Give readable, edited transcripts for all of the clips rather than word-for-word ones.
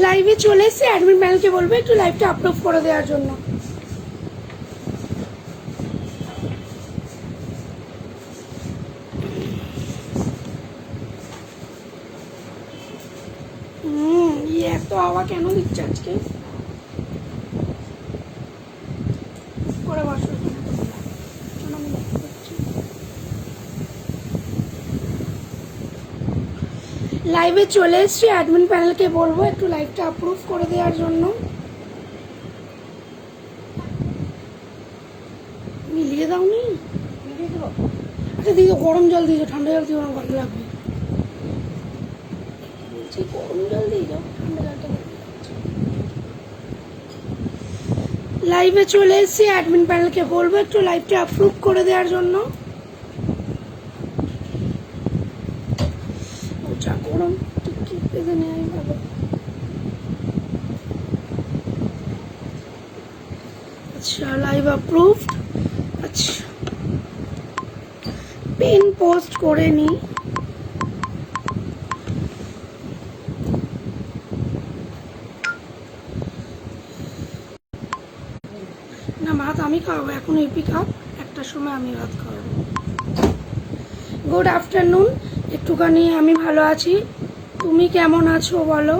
লাইভে চলে এসে অ্যাডমিন প্যানেলকে বলবো একটু লাইভটা আপলোড করে দেওয়ার জন্য। এত হাওয়া কেন দিচ্ছে আজকে? করে বসো। লাইভে চলে এসছি, অ্যাডমিন প্যানেলকে বলবো একটু লাইভটা অ্যাপ্রুভ করে দেওয়ার জন্য। মিলিয়ে দাওনি? মিলিয়ে দেবো। আচ্ছা দিদি গরম জল দিয়ে যাও, ঠান্ডা জল দিয়ে আমার ভালো লাগবে। বলছি গরম জল দিয়ে যাও, ঠান্ডা জলটা লাইভে চলে এসছি, অ্যাডমিন প্যানেলকে বলবো একটু লাইভটা অ্যাপ্রুভ করে দেওয়ার জন্য। যা গরম ঠিক পেতে নেই ভালো। আচ্ছা লাইভ অ্যাপ্রুভড। আচ্ছা পিন পোস্ট করে নি। না ভাত আমি খাওয়াবো এখন, এপি খাও, একটার সময় আমি ভাত খাওয়াবো। Good afternoon. একটুখানি আমি ভালো আছি, তুমি কেমন আছো বলো?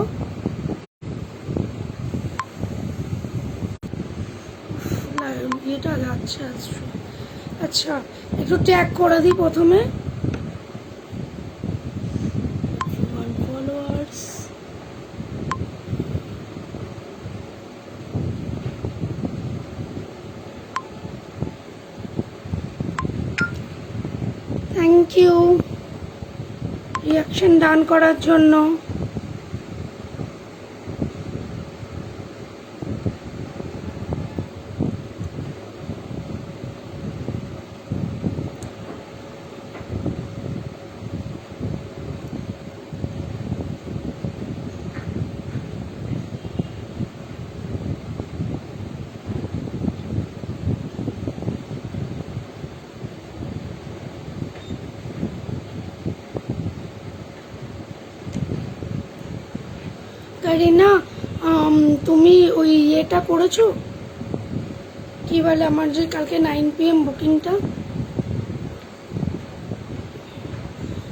এটা যাচ্ছে। আচ্ছা একটু ট্যাগ করে দিই প্রথমে। ফলোয়ার্স থ্যাংক ইউ রিয়াকশন ডান করার জন্য। কারিনা তুমি ওই এটা করেছো কি বলে আমার যে কালকে 9 PM বুকিংটা?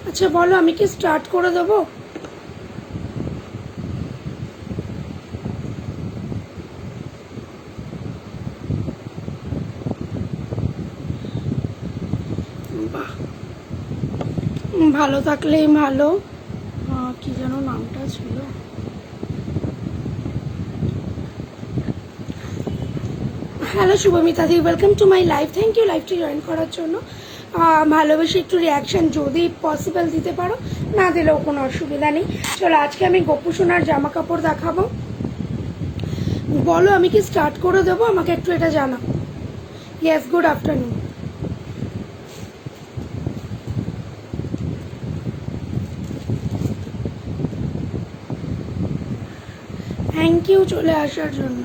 আচ্ছা বলো আমি কি স্টার্ট করে দেবো? বাহ ভালো থাকলেই ভালো। কি যেন নামটা ছিল? Hello Shubhamita di, welcome to my live. Thank you লাইভটি জয়েন করার জন্য। ভালোবেসে একটু রিয়াকশান যদি পসিবল দিতে পারো, না দিলেও কোনো অসুবিধা নেই। চলো আজকে আমি গপু সোনার জামা কাপড় দেখাবো। বলো আমি কি স্টার্ট করে দেবো? আমাকে একটু এটা জানাও। Yes good afternoon. Thank you চলে আসার জন্য।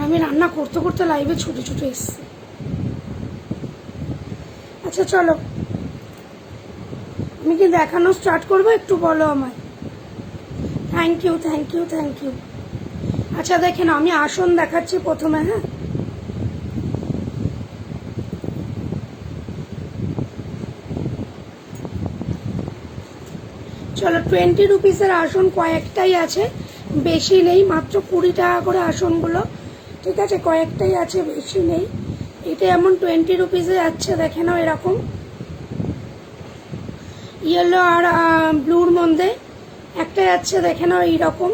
আমি রান্না করতে করতে লাইভে ছুটে ছুটে এসছি। আচ্ছা চলো আমি কি দেখানো স্টার্ট করবো? একটু বলো আমায়। Thank you thank you thank you. আচ্ছা দেখেন আমি আসন দেখাচ্ছি প্রথমে। হ্যাঁ চলো 20 রুপিসের আসন কয়েকটাই আছে, বেশি নেই, মাত্র 20 টাকা করে আসনগুলো, ঠিক আছে? কয়েকটাই আছে, বেশি নেই। এটা এমন 20 রুপিসে যাচ্ছে, দেখে নাও এরকম ইয়েলো আর ব্লুর মধ্যে একটা যাচ্ছে, দেখে নাও এইরকম।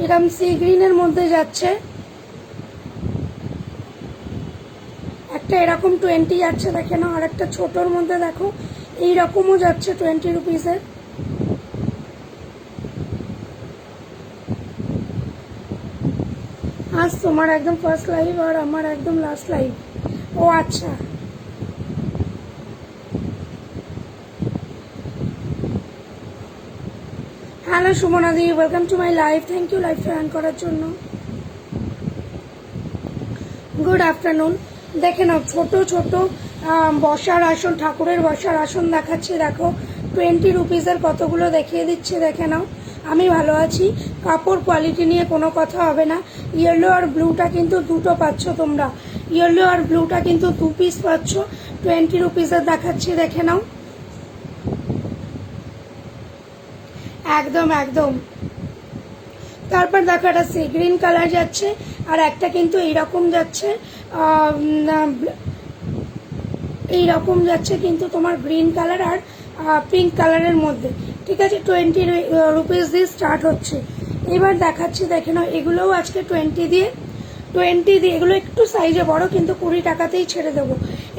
এরকম সি গ্রিনের মধ্যে যাচ্ছে একটা, এরকম 20 যাচ্ছে, দেখে নাও। আর একটা ছোটোর মধ্যে দেখো এইরকমও যাচ্ছে 20 রুপিসের। আজ তোমার একদম ফার্স্ট লাইভ আর আমার একদম লাস্ট লাইভ। ও আচ্ছা, হ্যালো সুমনাদি, welcome to my live. Thank you live join করার জন্য। Good afternoon. দেখে নাও ছোট ছোট বসার আসন, ঠাকুরের বসার আসন দেখাচ্ছি। দেখো 20 রুপিসের কতগুলো দেখিয়ে দিচ্ছে, দেখে নাও। আমি ভালো আছি, কাপড় কোয়ালিটি নিয়ে কোনো কথা হবে না। ইয়েলো আর ব্লুটা কিন্তু দুটো পাচ্ছ তোমরা, ইয়েলো আর ব্লুটা কিন্তু 2 পিস পাচ্ছ। 20 রুপিসের দেখাচ্ছি, দেখে নাও। একদম একদম। তারপর দেখো একটা সি গ্রিন কালার যাচ্ছে, আর একটা কিন্তু এইরকম যাচ্ছে, এইরকম যাচ্ছে কিন্তু তোমার গ্রিন কালার আর পিঙ্ক কালারের মধ্যে। ঠিক আছে, 20 রুপিস দিয়ে স্টার্ট হচ্ছে। এবার দেখাচ্ছি, দেখে নাও। এগুলোও আজকে 20 দিয়ে এগুলো একটু সাইজে বড়, কিন্তু 20 টাকাতেই ছেড়ে দেবো।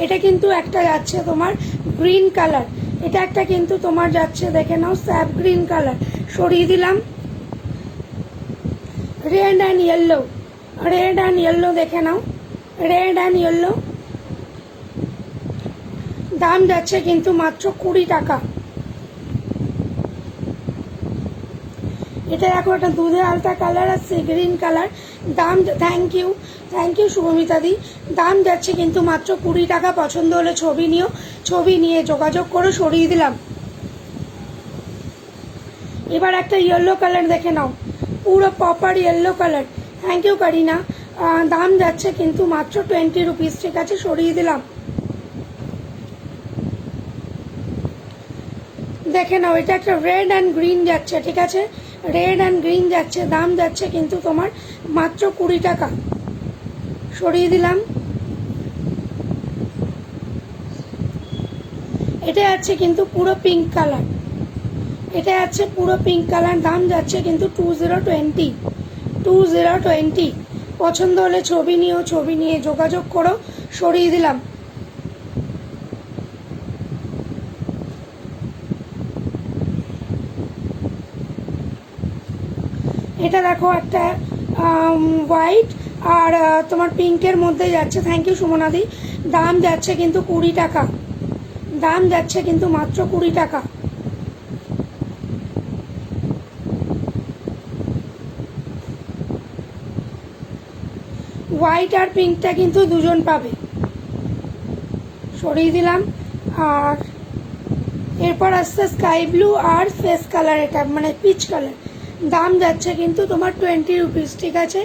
এটা কিন্তু একটা যাচ্ছে তোমার গ্রিন কালার, এটা একটা কিন্তু তোমার যাচ্ছে, দেখে নাও, স্যাপ গ্রিন কালার। সরিয়ে দিলাম। Red and yellow, red and yellow দেখে নাও, রেড অ্যান্ড ইয়েলো। দাম যাচ্ছে কিন্তু মাত্র 20 টাকা। এটা দেখো, একটা দুধে আলতা কালার আর সি গ্রিন কালার। দাম, থ্যাংক ইউ শুভমিতা দি। দাম যাচ্ছে কিন্তু মাত্র 20 টাকা। পছন্দ হলে ছবি নিও, ছবি নিয়ে যোগাযোগ করো। সরিয়ে দিলাম। এবার একটা ইয়েলো কালার দেখে নাও, পুরো proper yellow colour. Thank you Kareena. দাম যাচ্ছে কিন্তু মাত্র 20 রুপিস। ঠিক আছে, সরিয়ে দিলাম। দেখে নাও, এটা একটা রেড অ্যান্ড গ্রিন যাচ্ছে। ঠিক আছে, রেড অ্যান্ড গ্রিন যাচ্ছে। দাম যাচ্ছে কিন্তু তোমার মাত্র 20 টাকা। সরিয়ে দিলাম। এটা যাচ্ছে কিন্তু পুরো পিঙ্ক কালার, এটা যাচ্ছে পুরো পিঙ্ক কালার। দাম যাচ্ছে কিন্তু 2020। পছন্দ হলে ছবি নিও, ছবি নিয়ে যোগাযোগ করো। সরিয়ে দিলাম। এটা দেখো, একটা হোয়াইট আর তোমার পিঙ্কের মধ্যে যাচ্ছে। থ্যাংক ইউ সুমনাদি। দাম যাচ্ছে কিন্তু 20 টাকা। দাম যাচ্ছে কিন্তু মাত্র 20 টাকা। হোয়াইট আর পিঙ্কটা কিন্তু দুজন পাবে। সরিয়ে দিলাম। আর এরপর আসছে স্কাই ব্লু আর ফেস কালার, এটা মানে পিচ কালার। দাম যাচ্ছে কিন্তু তোমার 20 রুপিস। ঠিক আছে,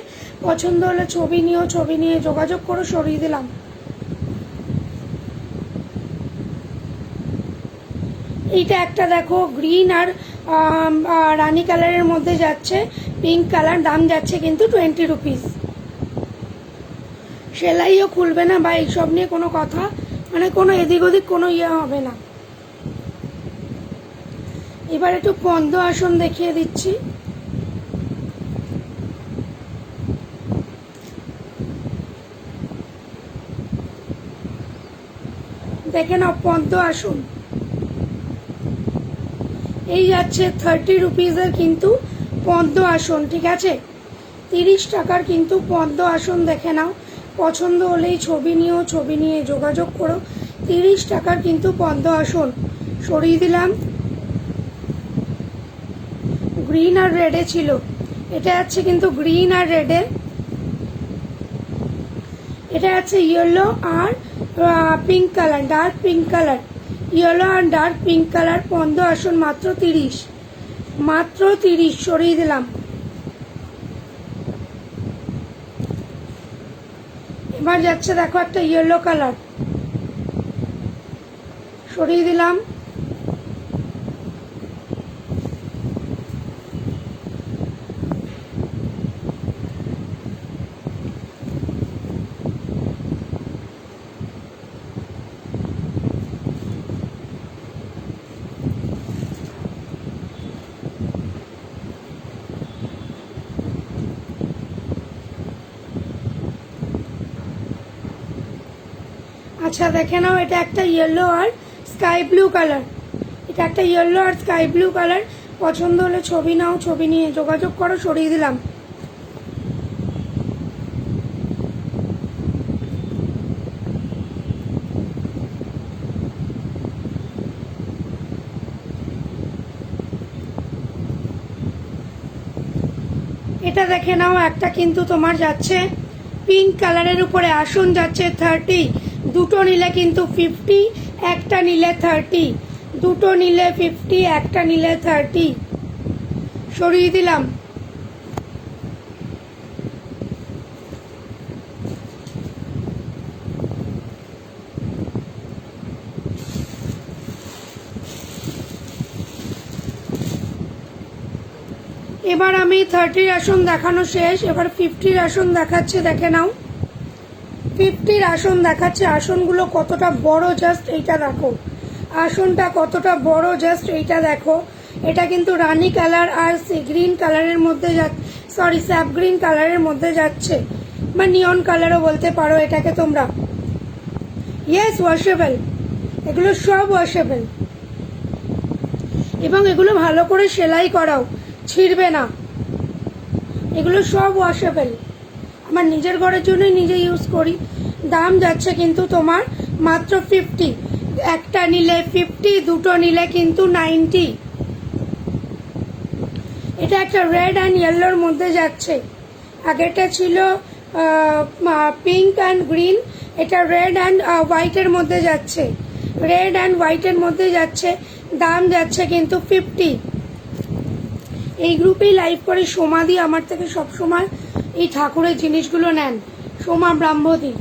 পছন্দ হলে ছবি নিও, ছবি নিয়ে যোগাযোগ করো। সরিয়ে দিলাম। এইটা একটা দেখো, গ্রিন আর রানি কালারের মধ্যে যাচ্ছে, পিঙ্ক কালার। দাম যাচ্ছে কিন্তু 20 রুপিস। সেলাইও খুলবে না বা এইসব নিয়ে কোনো কথা, মানে কোনো এদিক ওদিক কোনো ইয়ে হবে না। এবার একটু পদ্ম আসন দেখিয়ে দিচ্ছি। দেখে নাও, পদ্ম আসন এই যাচ্ছে 30 রুপিসের কিন্তু পদ্ম আসন। ঠিক আছে, 30 টাকার কিন্তু পদ্ম আসন। দেখে নাও, পছন্দ হলেই ছবি নিও, ছবি নিয়ে যোগাযোগ করো। 30 টাকার কিন্তু পদ্ম আসন। সরিয়ে দিলাম। গ্রিন আর রেডে ছিল, এটা যাচ্ছে কিন্তু গ্রিন আর রেডে। এটা আছে ইয়েলো আর pink colour, dark pink colour. Yellow আর ডার্ক পিঙ্ক কালার পদ্ম আসন মাত্র 30, মাত্র 30। সরিয়ে দিলাম। এবার যাচ্ছে দেখো একটা ইয়েলো কালার। সরিয়ে দিলাম। আচ্ছা দেখে নাও, এটা একটা ইয়েলো আর স্কাই ব্লু কালার, এটা একটা ইয়েলো আর স্কাই ব্লু কালার। পছন্দ হলে ছবি নাও, ছবি নিয়ে যোগাযোগ করো। সরিয়ে দিলাম। এটা দেখে নাও, একটা কিন্তু তোমার যাচ্ছে পিঙ্ক কালারের উপরে, আসন যাচ্ছে 30, দুটো নিলে কিন্তু 50, একটা নিলে 30, দুটো নিলে 50, একটা নিলে 30। সরিয়ে দিলাম। এবার আমি 30 আসন দেখানো শেষ, এবার 50 আসন দেখাচ্ছে, দেখে নাও। 50 আসন দেখাচ্ছে। আসনগুলো কতটা বড় জাস্ট এইটা দেখো, আসনটা কতটা বড় জাস্ট এইটা দেখো। এটা কিন্তু রানী কালার আর সি গ্রিন কালারের মধ্যে সরি স্যাপ গ্রিন কালারের মধ্যে যাচ্ছে, বা নিয়ন কালারও বলতে পারো এটাকে তোমরা। ইয়েস, ওয়াশেবল, এগুলো সব ওয়াশেবল, এবং এগুলো ভালো করে সেলাই করাও, ছিঁড়বে না। এগুলো সব ওয়াশেবল, আমার নিজের ঘরের জন্যই নিজে ইউজ করি। দাম যাচ্ছে কিন্তু তোমার মাত্র 50, একটা নিলে 50, দুটো নিলে কিন্তু 90। এটা একটা রেড অ্যান্ড ইয়েলোর মধ্যে যাচ্ছে, আগেরটা ছিল পিঙ্ক অ্যান্ড গ্রিন, এটা রেড অ্যান্ড হোয়াইটের মধ্যে যাচ্ছে, রেড অ্যান্ড হোয়াইটের মধ্যে যাচ্ছে। দাম যাচ্ছে কিন্তু 50। এই গ্রুপেই লাইভ করে সোমাদি আমার থেকে সবসময় এই ঠাকুরের জিনিসগুলো নেন, সোমা ব্রাহ্মদী।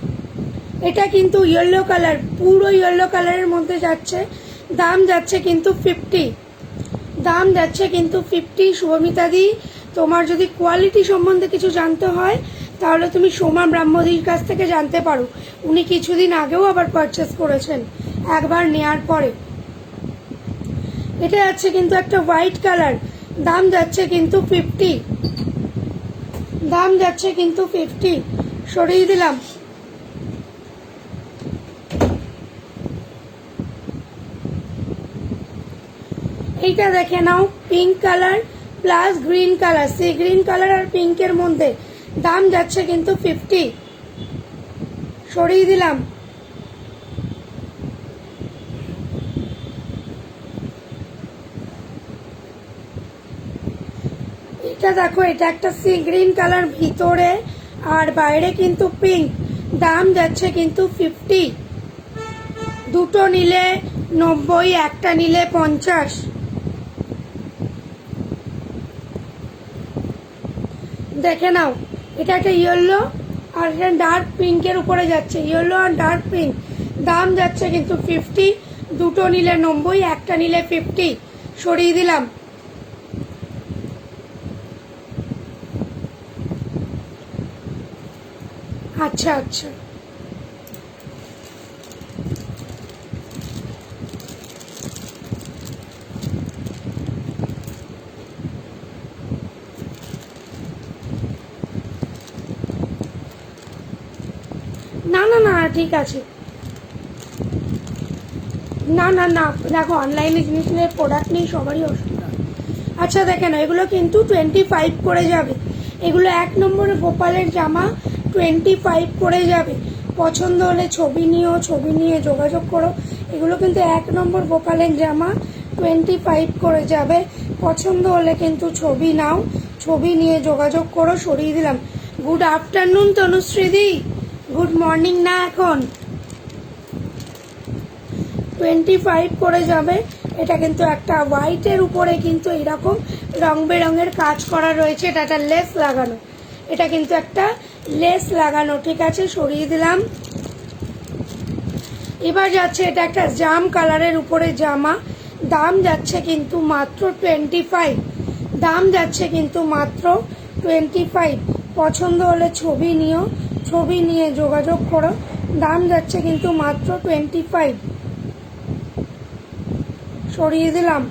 এটা কিন্তু ইয়েলো কালার, পুরো ইয়েলো কালারের মধ্যে যাচ্ছে। দাম যাচ্ছে কিন্তু 50, দাম যাচ্ছে কিন্তু 50। শুভমিতাদি, তোমার যদি কোয়ালিটি সম্বন্ধে কিছু জানতে হয় তাহলে তুমি সোমা ব্রাহ্মদীর কাছ থেকে জানতে পারো। উনি কিছুদিন আগেও আবার পারচেস করেছেন একবার নেয়ার পরে। এটা যাচ্ছে কিন্তু একটা হোয়াইট কালার, দাম যাচ্ছে কিন্তু 50, দাম যাচ্ছে কিন্তু 50। সরিয়ে দিলাম। এইটা দেখে নাও, pink colour plus green colour, sea green colour আর পিঙ্কের মধ্যে। দাম যাচ্ছে কিন্তু 50। সরিয়ে দিলাম। এটা দেখো, এটা একটা সি গ্রিন কালার ভিতরে আর বাইরে কিন্তু পিঙ্ক। দাম যাচ্ছে কিন্তু 50, দুটো নিলে 90, একটা নিলে 50। দেখে নাও, এটা একটা ইয়েলো আর এটা ডার্ক পিঙ্কের উপরে যাচ্ছে, ইয়েলো আর ডার্ক পিঙ্ক। দাম যাচ্ছে কিন্তু 50, দুটো নিলে 90, একটা নিলে 50। সরিয়ে দিলাম। আচ্ছা আচ্ছা, না না না ঠিক আছে, না না না দেখো, অনলাইনে জিনিস নিয়ে প্রোডাক্ট নেই, সবারই অসুবিধা। আচ্ছা দেখে না, এগুলো কিন্তু 25 করে যাবে। এগুলো 1 নম্বরে গোপালের জামা, 25 করে যাবে। পছন্দ হলে ছবি নিও, ছবি নিয়ে যোগাযোগ করো। এগুলো কিন্তু 1 নম্বর গোপালের জামা, 25 করে যাবে। পছন্দ হলে কিন্তু ছবি নাও, ছবি নিয়ে যোগাযোগ করো। সরিয়ে দিলাম। গুড আফটারনুন তনুশ্রীদি, গুড মর্নিং না এখন। 25 করে যাবে। এটা কিন্তু একটা হোয়াইটের উপরে কিন্তু এরকম রং বেরঙের কাজ করা রয়েছে, এটা একটা লেস লাগানো, এটা কিন্তু একটা লেস লাগানো, ঠিক আছে। সরিয়ে দিলাম। এবার যাচ্ছে, এটা একটা জাম কালারের উপরে জামা। দাম যাচ্ছে কিন্তু মাত্র 25, দাম যাচ্ছে কিন্তু মাত্র 25। পছন্দ হলে ছবি নিও, ছবি নিয়ে যোগাযোগ করো। দাম যাচ্ছে কিন্তু মাত্র 25। সরিয়ে দিলাম।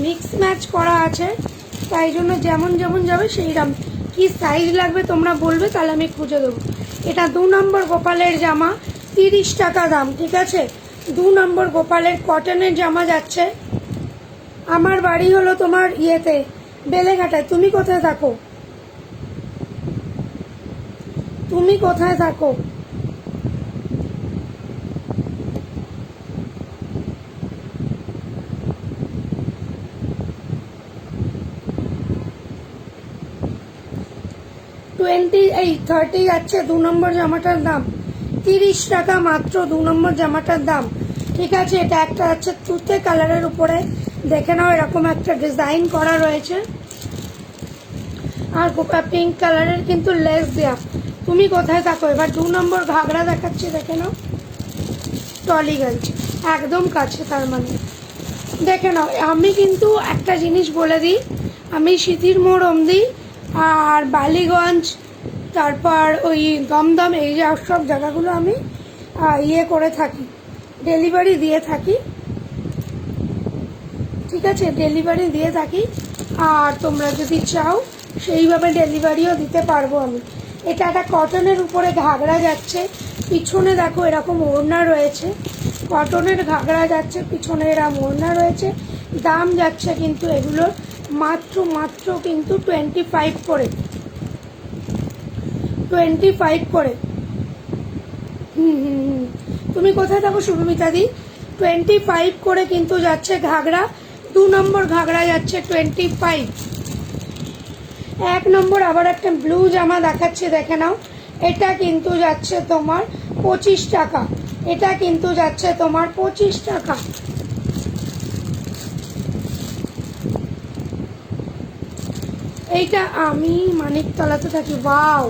মিক্স ম্যাচ করা আছে, তাই জন্য যেমন যেমন যাবে সেইরকম। কি সাইজ লাগবে তোমরা বলবে, তাহলে আমি খুঁজে দেবো। এটা 2 নম্বর গোপালের জামা, 30 টাকা দাম, ঠিক আছে। 2 নম্বর গোপালের কটনের জামা যাচ্ছে। আমার বাড়ি হলো তোমার ইয়েতে, বেলেঘাটায়। তুমি কোথায় থাকো? তুমি কোথায় থাকো? এই 30 যাচ্ছে 2 নম্বর জামাটার দাম, 30 টাকা মাত্র 2 নম্বর জামাটার দাম, ঠিক আছে। এটা একটা আছে তুতে কালারের উপরে, দেখে নাও এরকম একটা ডিজাইন করা রয়েছে, আর পিঙ্ক কালারের কিন্তু লেস দেয়া। তুমি কোথায় থাকো? এবার 2 নম্বর ঘাগরা দেখাচ্ছি, দেখে নাও, টলিগঞ্জ একদম কাছে, তার মানে দেখে নাও। আমি কিন্তু একটা জিনিস বলে দিই, আমি সিথির মোড় অবধি আর বালিগঞ্জ, তারপর ওই দমদম, এই যে সব জায়গাগুলো আমি ইয়ে করে থাকি, ডেলিভারি দিয়ে থাকি, ঠিক আছে, ডেলিভারি দিয়ে থাকি। আর তোমরা যদি চাও সেইভাবে ডেলিভারিও দিতে পারবো আমি। এটা একটা কটনের উপরে ঘাগরা যাচ্ছে, পিছনে দেখো এরকম ওড়না রয়েছে, কটনের ঘাগরা যাচ্ছে, পিছনে এরকম ওড়না রয়েছে। দাম যাচ্ছে কিন্তু এগুলোর মাত্র মাত্র কিন্তু 25 করে, 25 করে। তুমি কোথায় থাকো শুভমিতা দি? 25 করে কিন্তু যাচ্ছে ঘাগরা। 2 নম্বর ঘাগরা যাচ্ছে 25। 1 নম্বর আবার একটা ব্লু জামা দেখাচ্ছি, দেখে নাও। এটা কিন্তু যাচ্ছে তোমার 25 টাকা, এটা কিন্তু যাচ্ছে তোমার 25 টাকা। এইটা আমি মানিকতলাতে থাকি। ওয়াও,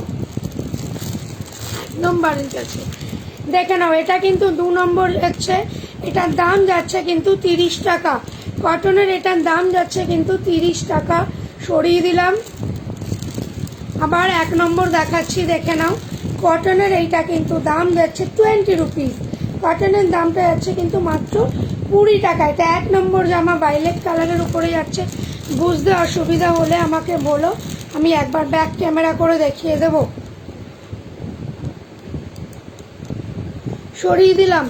একদম বাড়ির কাছে, দেখে নাও। এটা কিন্তু 2 নম্বর যাচ্ছে, এটার দাম যাচ্ছে কিন্তু 30 টাকা। কটনের এটার দাম যাচ্ছে কিন্তু 30 টাকা, সরিয়ে দিলাম। আবার 1 নম্বর দেখাচ্ছি, দেখে নাও। কটনের এইটা কিন্তু দাম যাচ্ছে 20 রুপিস, কটনের দামটা যাচ্ছে কিন্তু মাত্র 20 টাকা। এটা 1 নম্বর জামা, ভায়োলেট কালারের উপরে যাচ্ছে। বুঝতে অসুবিধা হলে আমাকে বলো, আমি একবার ব্যাক ক্যামেরা করে দেখিয়ে দেব। সরিয়ে দিলাম।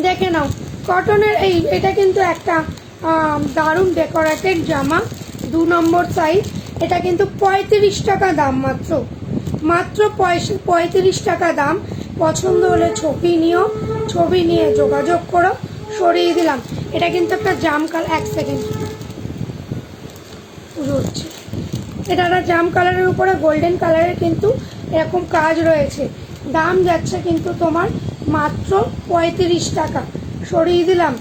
দেখে নাও কটনের এটা কিন্তু একটা দারুণ ডেকোরেটেড জামা, 2 নম্বর সাইজ। এটা কিন্তু 35 টাকা দাম, মাত্র মাত্র 35 টাকা দাম। পছন্দ হলে ছবি নিও, ছবি নিয়ে যোগাযোগ করো। সরিয়ে দিলাম। এটা কিন্তু একটা জাম কালার, 1 সেকেন্ড পুজো হচ্ছে। এটা একটা জাম কালারের উপরে গোল্ডেন কালারের কিন্তু এরকম কাজ রয়েছে। দাম যাচ্ছে কিন্তু তোমার মাত্র 35 টাকা, সরিয়ে দিলাম।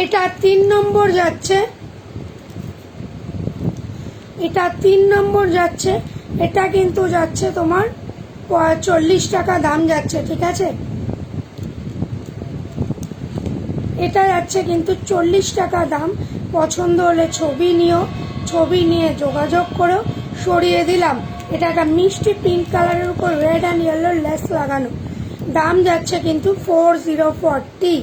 এটা 3 নম্বর যাচ্ছে, এটা 3 নম্বর যাচ্ছে। এটা কিন্তু যাচ্ছে তোমার 40 টাকা দাম যাচ্ছে, ঠিক আছে। এটা যাচ্ছে কিন্তু 40 টাকা দাম। পছন্দ হলে ছবি নিও, ছবি নিয়ে যোগাযোগ করো। সরিয়ে দিলাম। এটা একটা মিষ্টি পিঙ্ক কালারের উপর রেড অ্যান্ড ইয়েলো লেস লাগানো। দাম যাচ্ছে কিন্তু 4040।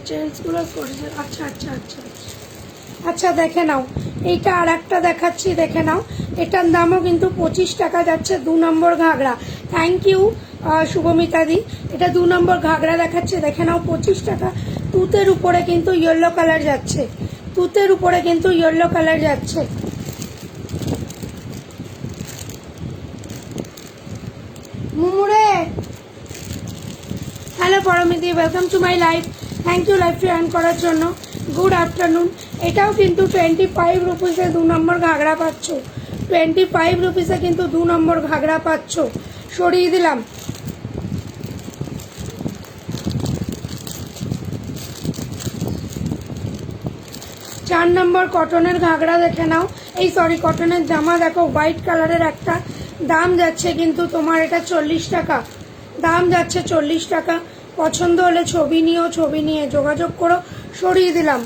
চেঞ্জগুলো করেছে। আচ্ছা আচ্ছা আচ্ছা আচ্ছা আচ্ছা, দেখে নাও। এইটা আর একটা দেখাচ্ছি, দেখে নাও। এটার দামও কিন্তু 25 টাকা যাচ্ছে, 2 নম্বর ঘাগরা। Thank you শুভমিতাদি। এটা 2 নম্বর ঘাগরা দেখাচ্ছে, দেখে নাও 25 টাকা। তুতের উপরে কিন্তু ইয়েলো কালার যাচ্ছে, তুতের উপরে কিন্তু ইয়েলো কালার যাচ্ছে। মুমুরে হ্যালো পরমিদি, welcome to my life. Thank you লাইফটি অন করার জন্য। Good afternoon. এটাও কিন্তু 25 রুপিসে 2 নম্বর ঘাগরা পাচ্ছ, 25 রুপিসে কিন্তু 2 নম্বর ঘাগরা পাচ্ছ। সরিয়ে দিলাম। চার নম্বর কটনের ঘাগরা দেখে নাও, এই সরি কটনের জামা দেখো, হোয়াইট কালারের একটা। দাম যাচ্ছে কিন্তু তোমার এটা 40 টাকা, দাম যাচ্ছে 40 টাকা। পছন্দ হলে ছবি নিও, ছবি নিয়ে যোগাযোগ করো। সরিয়ে দিলাম।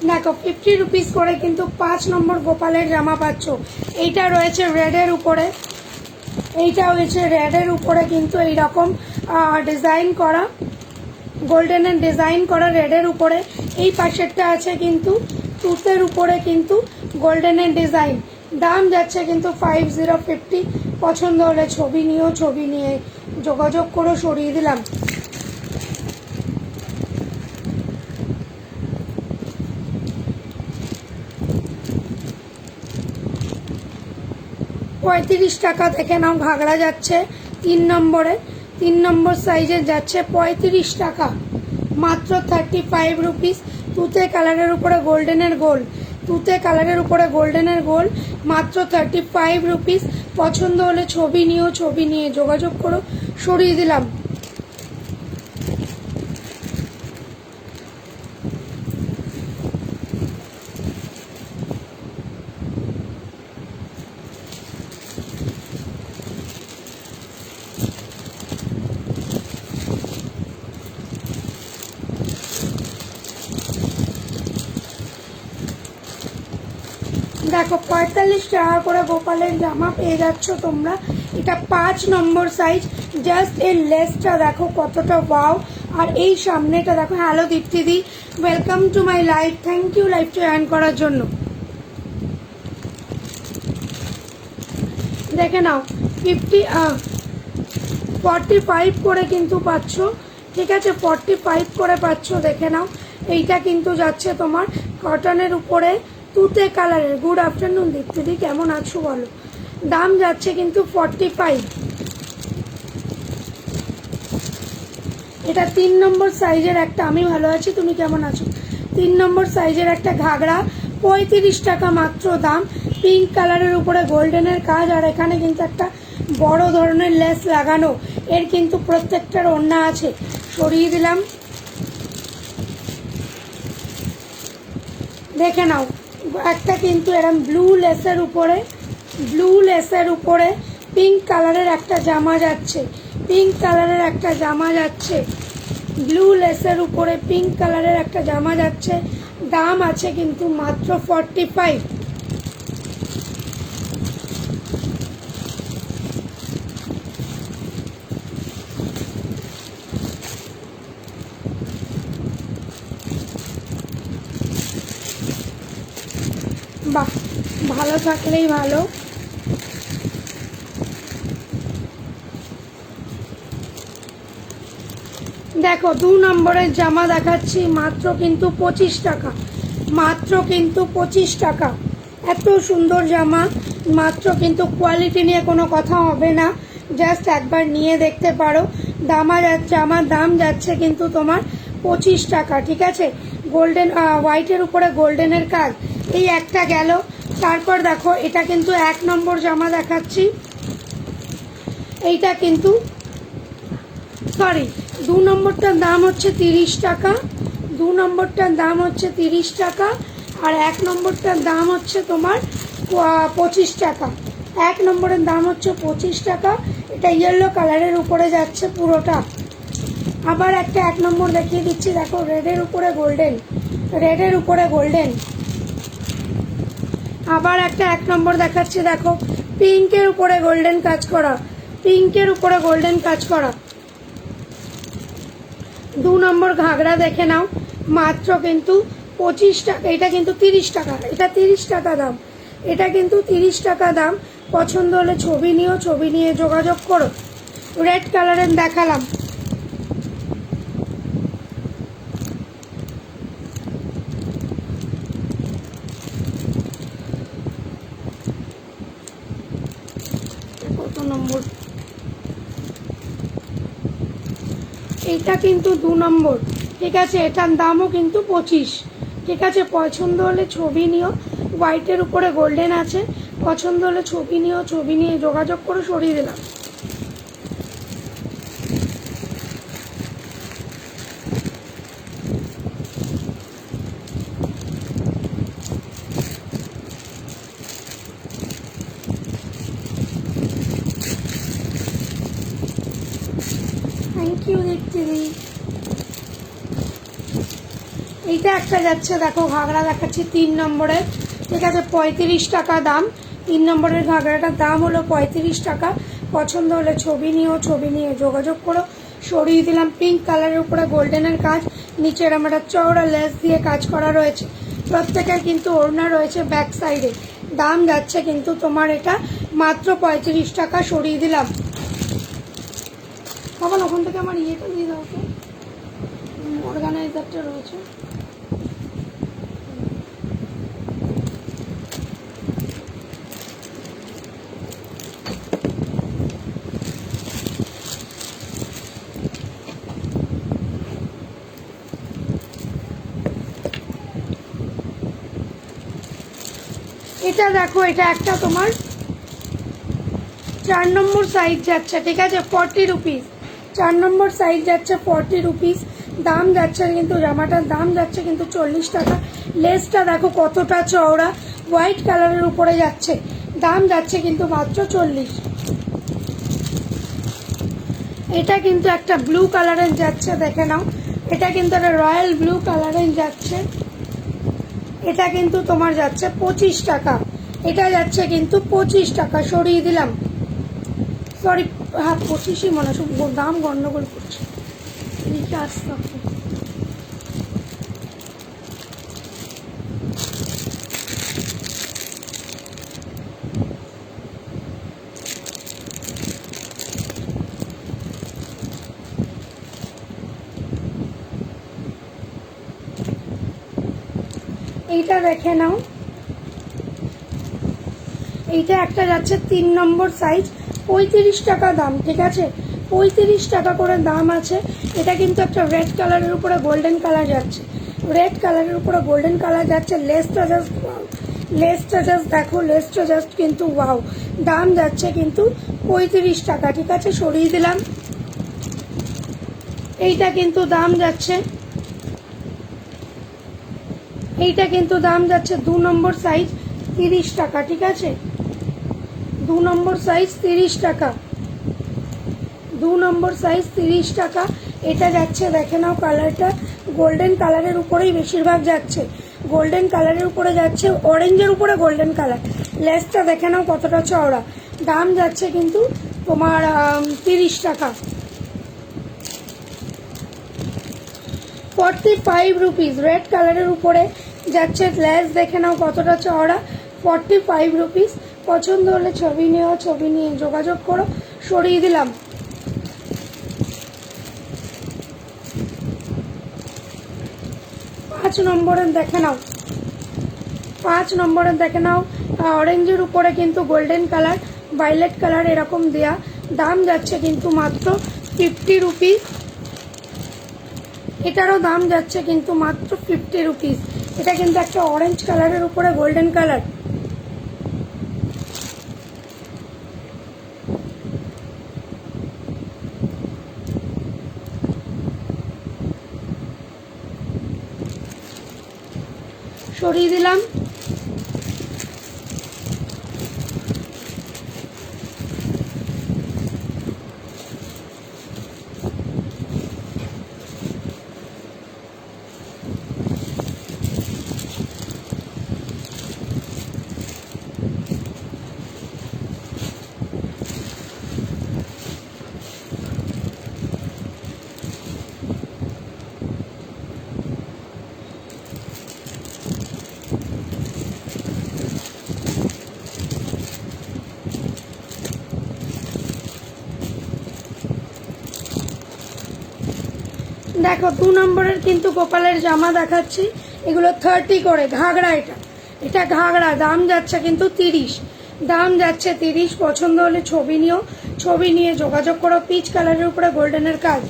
দেখো 50 রুপিস করে কিন্তু 5 নম্বর গোপালের জামা পাচ্ছ। এইটা রয়েছে রেডের উপরে, এইটা হয়েছে রেডের উপরে কিন্তু এইরকম ডিজাইন করা, গোল্ডেনের ডিজাইন করা রেডের উপরে। এই পাশেরটা আছে কিন্তু তুতের উপরে কিন্তু গোল্ডেনের ডিজাইন। দাম যাচ্ছে কিন্তু 5050। পছন্দ হলে ছবি নিও, ছবি নিয়ে যোগাযোগ করো। সরিয়ে দিলাম। পঁয়ত্রিশ টাকা থেকে নাও ঘাগরা যাচ্ছে 3 নম্বরে, 3 নম্বর সাইজের যাচ্ছে 35 টাকা, মাত্র 35 রুপিস। তুতে কালারের উপরে গোল্ডেনের গোল, তুতে কালারের উপরে গোল্ডেনের গোল, মাত্র 35 রুপিস। পছন্দ হলে ছবি নিও, ছবি নিয়ে যোগাযোগ করো। সরিয়ে দিলাম। দেখো 45 টাকা করে গোপালের জামা পেয়ে যাচ্ছ তোমরা। এটা 5 নম্বর সাইজ। জাস্ট এই লেসটা দেখো কতটা ওয়াও, আর এই সামনেটা দেখো। হ্যালো দীপ্তিদি, welcome to my life. Thank you লাইফটা জয়েন করার জন্য। দেখে নাও 45 করে কিন্তু পাচ্ছ, ঠিক আছে, 45 করে পাচ্ছ। দেখে নাও, এইটা কিন্তু যাচ্ছে তোমার কটনের উপরে তুতে কালারের। গুড আফটারনুন দীপ্তিদি, কেমন আছো বলো। দাম যাচ্ছে কিন্তু 45। এটা 3 নম্বর সাইজের একটা, আমি ভালো আছি, তুমি কেমন আছো। 3 নম্বর সাইজের একটা ঘাগরা, 35 টাকা মাত্র দাম। পিঙ্ক কালারের উপরে গোল্ডেনের কাজ, আর এখানে কিন্তু একটা বড় ধরনের লেস লাগানো। এর কিন্তু প্রত্যেকটার ওড়না আছে। সরিয়ে দিলাম। দেখে নাও, একটা কিন্তু এরকম ব্লু লেসের উপরে, ব্লু লেসের উপরে পিঙ্ক কালারের একটা জামা যাচ্ছে, পিঙ্ক কালারের একটা জামা যাচ্ছে, ব্লু লেসের উপরে পিঙ্ক কালারের একটা জামা যাচ্ছে। দাম আছে কিন্তু মাত্র 45। বাহ, ভালো থাকলেই ভালো। দেখো 2 নম্বরের জামা দেখাচ্ছি, মাত্র কিন্তু 25 টাকা, মাত্র কিন্তু 25 টাকা। এত সুন্দর জামা, মাত্র কিন্তু কোয়ালিটি নিয়ে কোনো কথা হবে না, জাস্ট একবার নিয়ে দেখতে পারো। জামার দাম যাচ্ছে কিন্তু তোমার 25 টাকা, ঠিক আছে। গোল্ডেন হোয়াইটের উপরে গোল্ডেনের কাজ। এই একটা গেল। তারপর দেখো এটা কিন্তু 1 নম্বর জামা দেখাচ্ছি। এইটা কিন্তু সরি 2 নম্বরটার দাম হচ্ছে 30 টাকা, 2 নম্বরটার দাম হচ্ছে 30 টাকা, আর 1 নম্বরটার দাম হচ্ছে তোমার 25 টাকা। 1 নম্বরের দাম হচ্ছে 25 টাকা। এটা ইয়েলো কালারের উপরে যাচ্ছে পুরোটা। আবার একটা 1 নম্বর দেখিয়ে দিচ্ছি, দেখো রেডের উপরে গোল্ডেন, রেডের উপরে গোল্ডেন। আবার একটা 1 নম্বর দেখাচ্ছি, দেখো পিঙ্কের উপরে গোল্ডেন কাজ করা, পিঙ্কের উপরে গোল্ডেন কাজ করা। 2 নম্বর ঘাগরা দেখে নাও, মাত্র কিন্তু 25 টাকা, এটা কিন্তু 30 টাকা, এটা 30 টাকা দাম, এটা কিন্তু 30 টাকা দাম। পছন্দ হলে ছবি নিও, ছবি নিয়ে যোগাযোগ করো। রেড কালারের দেখালাম, কত নম্বর, এটা কিন্তু 2 নম্বর, ঠিক আছে, এটার দামও কিন্তু 25, ঠিক আছে। পছন্দ হলে ছবি নিও, হোয়াইটের উপরে গোল্ডেন আছে, পছন্দ হলে ছবি নিও, ছবি নিয়ে যোগাযোগ করে সরিয়ে দিলাম। থ্যাংক ইউ দেখতে দিই। এইটা একটা যাচ্ছে, দেখো ঘাগরা দেখাচ্ছি 3 নম্বরের, ঠিক আছে, 35 টাকা দাম। 3 নম্বরের ঘাগরাটার দাম হলো 35 টাকা। পছন্দ হলে ছবি নিও, ছবি নিয়ে যোগাযোগ করো। সরিয়ে দিলাম। পিঙ্ক কালারের উপরে গোল্ডেনের কাজ, নিচের আমরা চওড়া লেস দিয়ে কাজ করা রয়েছে। প্রত্যেকের কিন্তু ওড়না রয়েছে ব্যাক সাইডে। দাম যাচ্ছে কিন্তু তোমার এটা মাত্র 35 টাকা। সরিয়ে দিলাম। তখন ওখান থেকে আমার ইয়েটা দিয়ে দাও তো, অর্গানাইজারটা রয়েছে। এটা দেখো, এটা একটা তোমার 4 নম্বর সাইজ যাচ্ছে, ঠিক আছে, 40 রুপিস। 4 নম্বর সাইজ যাচ্ছে 40 রুপিস। দাম যাচ্ছে কিন্তু, জামাটার দাম যাচ্ছে কিন্তু 40 টাকা। লেসটা দেখো কতটা চওড়া, হোয়াইট কালারের উপরে যাচ্ছে, দাম যাচ্ছে কিন্তু মাত্র 40। এটা কিন্তু একটা ব্লু কালারের যাচ্ছে, দেখে নাও, এটা কিন্তু একটা রয়্যাল ব্লু কালারের যাচ্ছে, এটা কিন্তু তোমার যাচ্ছে 25 টাকা। এটা যাচ্ছে কিন্তু 25 টাকা। সরিয়ে দিলাম, সরি, হ্যাঁ 25ই মনে হয়, দাম গন্ডগোল করছে। এইটা দেখে নাও, এইটা একটা যাচ্ছে 3 নম্বর সাইজ, 35 টাকা দাম, ঠিক আছে, 35 টাকা করে দাম আছে। এটা কিন্তু একটা রেড কালারের উপরে গোল্ডেন কালার যাচ্ছে, রেড কালারের উপরে গোল্ডেন কালার যাচ্ছে। লেসটা জাস্ট, লেসটা জাস্ট দেখো, লেসটা জাস্ট কিন্তু ওয়াও। দাম যাচ্ছে কিন্তু 35 টাকা, ঠিক আছে। সরিয়ে দিলাম। এইটা কিন্তু দাম যাচ্ছে, এইটা কিন্তু দাম যাচ্ছে 2 নম্বর সাইজ 30 টাকা, ঠিক আছে, 2 নম্বর সাইজ 30 টাকা, 2 নম্বর সাইজ 30 টাকা। এটা যাচ্ছে, দেখে নাও কালারটা, গোল্ডেন কালারের উপরেই বেশিরভাগ যাচ্ছে, গোল্ডেন কালারের উপরে যাচ্ছে, অরেঞ্জের উপরে গোল্ডেন কালার। লেসটা দেখে নাও কতটা চওড়া। দাম যাচ্ছে কিন্তু তোমার 30 টাকা, 45 রুপিস। রেড কালারের উপরে যাচ্ছে, লেস দেখে নাও কতটা চওড়া, 45 রুপিস। পছন্দ হলে ছবি নিও, ছবি নিয়ে যোগাযোগ করো। সরিয়ে দিলাম। পাঁচ নম্বরের দেখে নাও, 5 নম্বরের দেখে নাও, অরেঞ্জের উপরে কিন্তু গোল্ডেন কালার, ভায়োলেট কালার এরকম দেয়া। দাম যাচ্ছে কিন্তু মাত্র 50 রুপিস। এটারও দাম যাচ্ছে কিন্তু মাত্র 50 রুপিস। এটা কিন্তু একটা অরেঞ্জ কালারের উপরে গোল্ডেন কালার। সরিয়ে দিলাম। দেখো 2 নম্বরের কিন্তু গোপালের জামা দেখাচ্ছি, এগুলো 30 করে ঘাগড়া। এটা ঘাগড়া, দাম যাচ্ছে কিন্তু 30, দাম যাচ্ছে 30। পছন্দ হলে ছবি নিও, ছবি নিয়ে যোগাযোগ করো। পিচ কালারের উপরে গোল্ডেনের কাজ।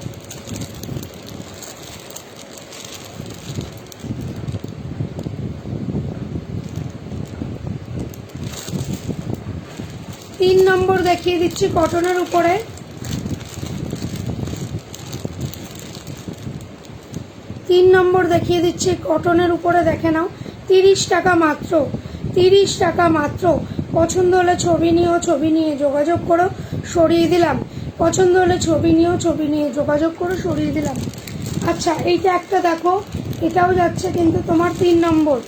তিন নম্বর দেখিয়ে দিচ্ছি কটনের উপরে। 3 নম্বর দেখিয়ে দিচ্ছি কটনের উপরে, দেখে নাও 30 টাকা মাত্র, 30 টাকা মাত্র। পছন্দ হলে ছবি নিও, ছবি নিয়ে যোগাযোগ করো, সরিয়ে দিলাম। পছন্দ হলে ছবি নিও, ছবি নিয়ে যোগাযোগ করো, সরিয়ে দিলাম। আচ্ছা এইটা একটা দেখো, এটাও যাচ্ছে কিন্তু তোমার 3 নম্বর,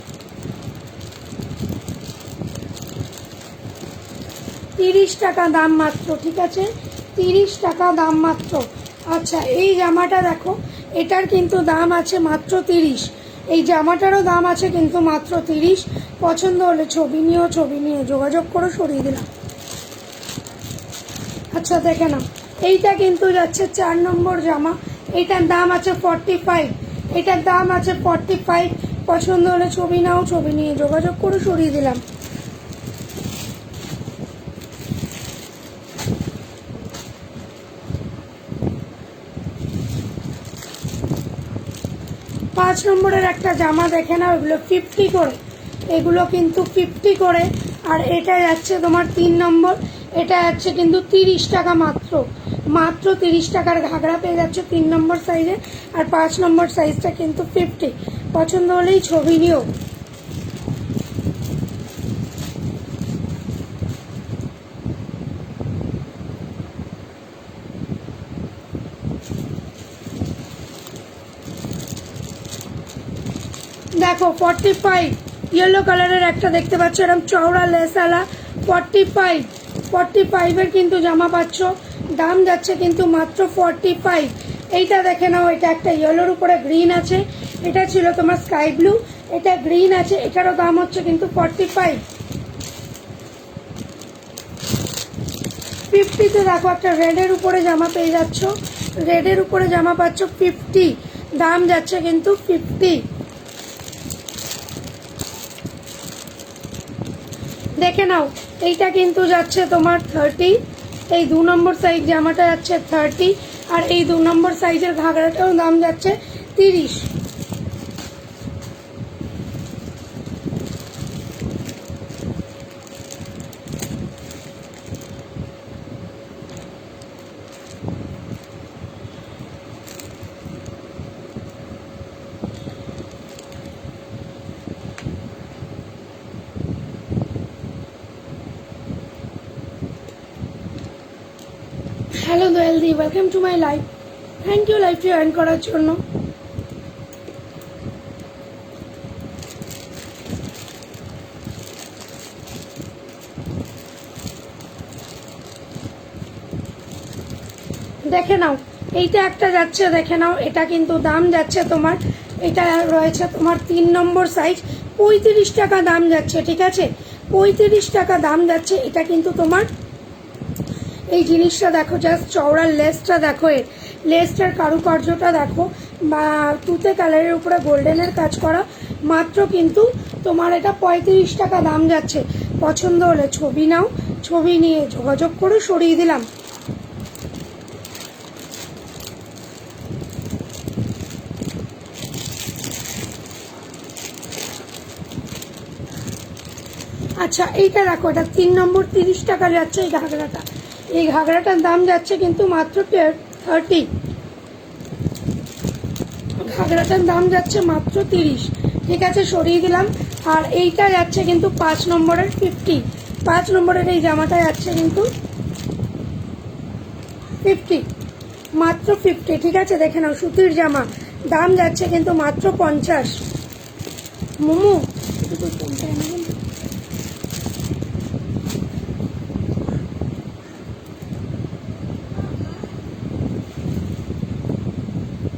30 টাকা দাম মাত্র, ঠিক আছে, 30 টাকা দাম মাত্র। আচ্ছা এই জামাটা দেখো, এটার কিন্তু দাম আছে মাত্র 30, এই জামাটারও দাম আছে কিন্তু মাত্র 30। পছন্দ হলে ছবি নিও, ছবি নিয়ে যোগাযোগ করো, সরিয়ে দিলাম। আচ্ছা দেখে নাও, এইটা কিন্তু যাচ্ছে 4 নম্বর জামা, এটার দাম আছে 45, এটার দাম আছে 45। পছন্দ হলে ছবি নাও, ছবি নিয়ে যোগাযোগ করো, সরিয়ে দিলাম। পাঁচ নম্বরের একটা জামা দেখে নাও, এগুলো 50 করে, এগুলো কিন্তু 50 করে। আর এটা যাচ্ছে তোমার 3 নম্বর, এটা যাচ্ছে কিন্তু 30 টাকা মাত্র, মাত্র 30 টাকার ঘাগড়া পেয়ে যাচ্ছে 3 নম্বর সাইজে। আর 5 নম্বর সাইজটা কিন্তু 50। পছন্দ হলেই ছবি নিও। দেখো 45, ইয়েলো কালারের একটা দেখতে পাচ্ছ, এরকম চওড়া লেসালা, 45, 45-এর কিন্তু জামা পাচ্ছ, দাম যাচ্ছে কিন্তু মাত্র 45। এইটা দেখে নাও, এটা একটা ইয়েলোর উপরে গ্রিন আছে, এটা ছিল তোমার স্কাই ব্লু, এটা গ্রিন আছে, এটারও দাম হচ্ছে কিন্তু 45। 50-তে দেখো একটা রেডের উপরে জামা পেয়ে যাচ্ছ, রেডের উপরে জামা পাচ্ছ 50, দাম যাচ্ছে কিন্তু 50। দেখে নাও, এইটা কিন্তু যাচ্ছে তোমার 30, এই 2 নম্বর সাইজ জামাটা যাচ্ছে 30, আর এই 2 নম্বর সাইজের ঘাগড়াটাও দাম যাচ্ছে 30। হ্যালো দোয়েলদি, welcome to my live. Thank you লাইভটি জয়েন করার জন্য। দেখে নাও, এইটা একটা যাচ্ছে, দেখে নাও, এটা কিন্তু দাম যাচ্ছে তোমার, এটা রয়েছে তোমার 3 নম্বর সাইজ, 35 টাকা দাম যাচ্ছে, ঠিক আছে, 35 টাকা দাম যাচ্ছে। এটা কিন্তু তোমার, এই জিনিসটা দেখো, জাস্ট চওড়ার লেসটা দেখো, এর লেসটার কারুকার্যটা দেখো, বা তুতে কালারের উপরে গোল্ডেনের কাজ করা, মাত্র কিন্তু তোমার এটা 35 টাকা দাম যাচ্ছে। পছন্দ হলে ছবি নাও, ছবি নিয়ে যোগাযোগ করে, সরিয়ে দিলাম। আচ্ছা এইটা দেখো, এটা 3 নম্বর, 30 টাকা যাচ্ছে এই ঘাগড়াটা, এই ঘাগড়াটার দাম যাচ্ছে কিন্তু মাত্র 30, ঘাগড়াটার দাম যাচ্ছে মাত্র 30, ঠিক আছে, সরিয়ে দিলাম। আর এইটা যাচ্ছে কিন্তু 5 নম্বরের 50, 5 নম্বরের এই জামাটা যাচ্ছে কিন্তু 50, মাত্র 50, ঠিক আছে, দেখে নাও, সুতির জামা, দাম যাচ্ছে কিন্তু মাত্র 50। মোমো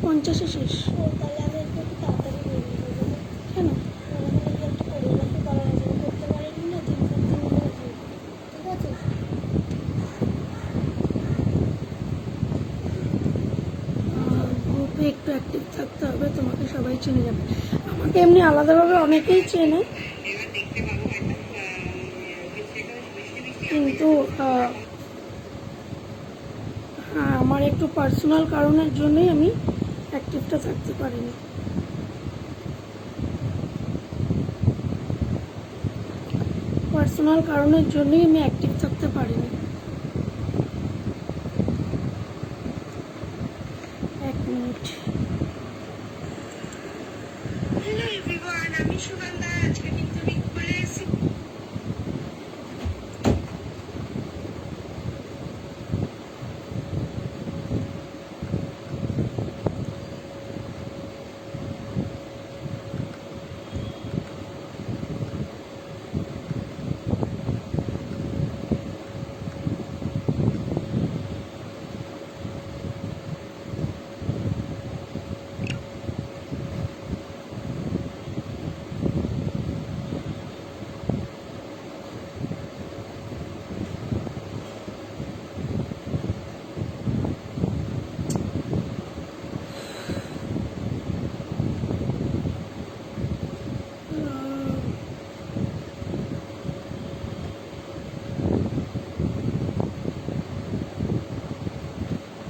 50-এ শেষ। কেন? গ্রুপে একটু অ্যাক্টিভ আলাদাভাবে অনেকেই চেনে, কিন্তু হ্যাঁ, আমার একটু পার্সোনাল কারণের জন্যই আমি অ্যাক্টিভটা থাকতে পারিনি। পার্সোনাল কারণের জন্যই আমি অ্যাক্টিভ থাকতে পারিনি। এক মিনিট। হ্যালো এভরিওয়ান, আমি সুগন্ধা। আজকে কিন্তু আমি চলে এসেছি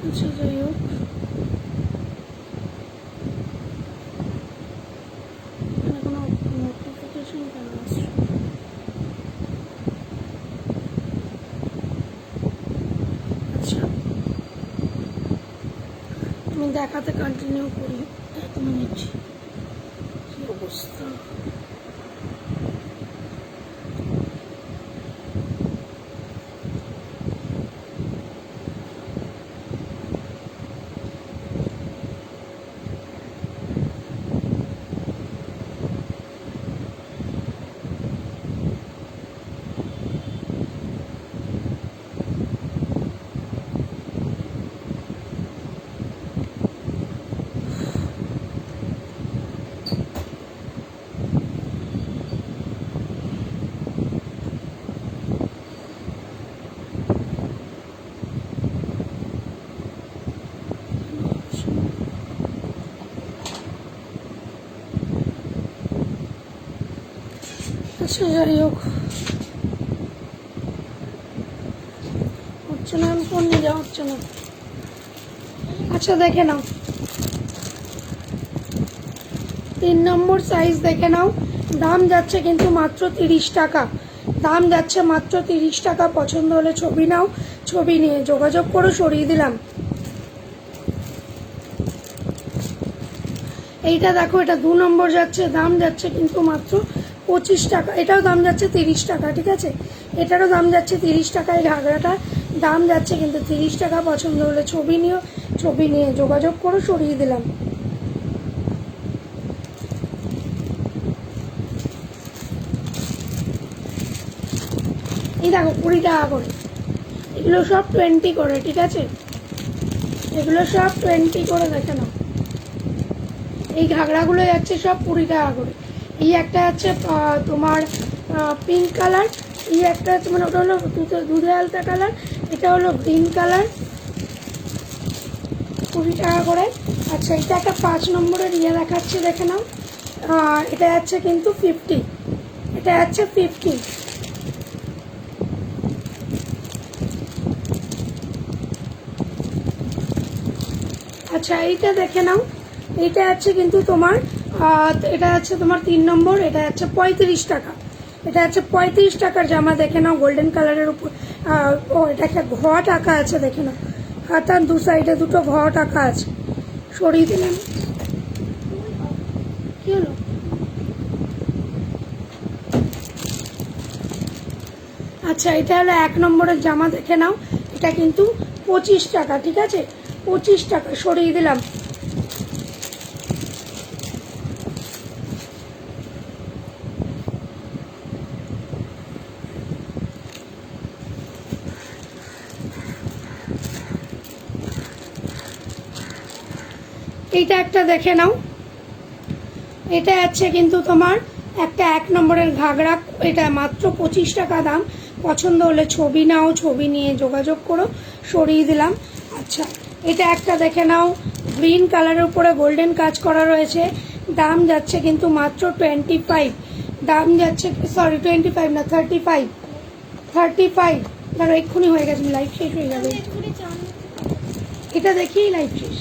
আচ্ছা যাই হোক, এখানে কোনো নোটিফিকেশন কেন আসছে? আচ্ছা, আমি দেখাতে কন্টিনিউ করি। এক মিনিট, কি অবস্থা। আচ্ছা যাই হোক, হচ্ছে না, আমি ফোন নিয়ে যাওয়া হচ্ছে না। আচ্ছা দেখে নাও, 3 নম্বর সাইজ দেখে নাও। দাম যাচ্ছে কিন্তু মাত্র 30 টাকা। দাম যাচ্ছে মাত্র 30 টাকা। পছন্দ হলে ছবি নাও, ছবি নিয়ে যোগাযোগ করো, সরিয়ে দিলাম। এইটা দেখো, এটা 2 নম্বর যাচ্ছে, দাম যাচ্ছে কিন্তু মাত্র 25 টাকা। এটাও দাম যাচ্ছে 30 টাকা, ঠিক আছে? এটারও দাম যাচ্ছে 30 টাকা। এই ঘাগরাটার দাম যাচ্ছে কিন্তু 30 টাকা। পছন্দ হলে ছবি নিও, ছবি নিয়ে যোগাযোগ করো, সরিয়ে দিলাম। এই দেখো 20 টাকা করে। এগুলো সব 20 করে, ঠিক আছে? এগুলো সব 20 করে, দেখে নাও। এই ঘাগরাগুলো যাচ্ছে সব 20 টাকা করে। এই একটা আছে তোমার পিঙ্ক কালার, এই একটা আছে, মানে ওটা হলো দুধে আলতা কালার, এটা হলো গ্রিন কালার, 20 টাকা করে। আচ্ছা, এটা একটা 5 নম্বরের ইয়ে দেখাচ্ছে, দেখে নাও। এটা যাচ্ছে কিন্তু 50, এটা যাচ্ছে 50। আচ্ছা, এইটা দেখে নাও। এইটা আছে কিন্তু তোমার এটা আছে তোমার 3 নম্বর, এটা আছে 35 টাকা। এটা আছে 35 টাকার জামা, দেখে নাও, গোল্ডেন কালারের উপর। ও, এটা একটা ঘ টাকা আছে, দেখে নাও। হাতার 2 সাইডে 2টো ঘ টাকা আছে, সরিয়ে দিলাম। কি হলো? আচ্ছা, এটা হলো 1 নম্বরের জামা, দেখে নাও। এটা কিন্তু 25 টাকা, ঠিক আছে? 25 টাকা, সরিয়ে দিলাম। এইটা একটা দেখে নাও। এটা আছে কিন্তু তোমার একটা 1 নম্বরের ঘাগরা, এটা মাত্র 25 টাকা দাম। পছন্দ হলে ছবি নাও, ছবি নিয়ে যোগাযোগ করো, সরিয়ে দিলাম। আচ্ছা, এটা একটা দেখে নাও, গ্রিন কালারের উপরে গোল্ডেন কাজ করা রয়েছে, দাম যাচ্ছে কিন্তু মাত্র 25, দাম যাচ্ছে সরি 25 না 35, 35 ধরো এক্ষুনি হয়ে গেছে, লাইভ শেষ হয়ে যাবে। এটা দেখেই লাইভ শেষ।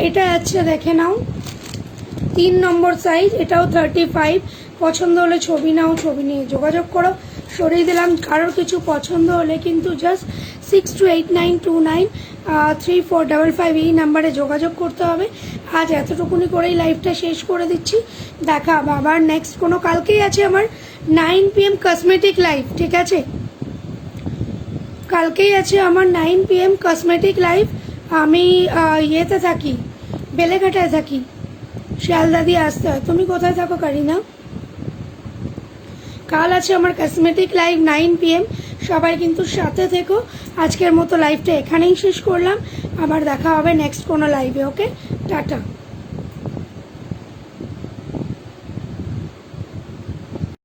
এটা আছে দেখে নাও 3 নম্বর সাইজ, এটাও 35। পছন্দ হলে ছবি নাও, ছবি নিয়ে যোগাযোগ করো, সরিয়ে দিলাম। কারোর কিছু পছন্দ হলে কিন্তু জাস্ট 6289293455 এই নাম্বারে যোগাযোগ করতে হবে। আজ এতটুকুনি করেই লাইভটা শেষ করে দিচ্ছি। দেখা আবার নেক্সট কোনো কালকেই আছে আমার 9 PM কসমেটিক লাইভ, ঠিক আছে? কালকেই আছে আমার 9 PM কসমেটিক লাইভ। আমি ইয়েতে থাকি, বেলেঘাটায় থাকি, শিয়ালদা দিয়ে আসতে হয়। তুমি কোথায় থাকো কারিনা? কাল আছে আমার কসমেটিক লাইভ 9 PM, সবাই কিন্তু সাথে থেকো। আজকের মতো লাইভটা এখানেই শেষ করলাম, আবার দেখা হবে নেক্সট কোনো লাইভে। ওকে, টাটা।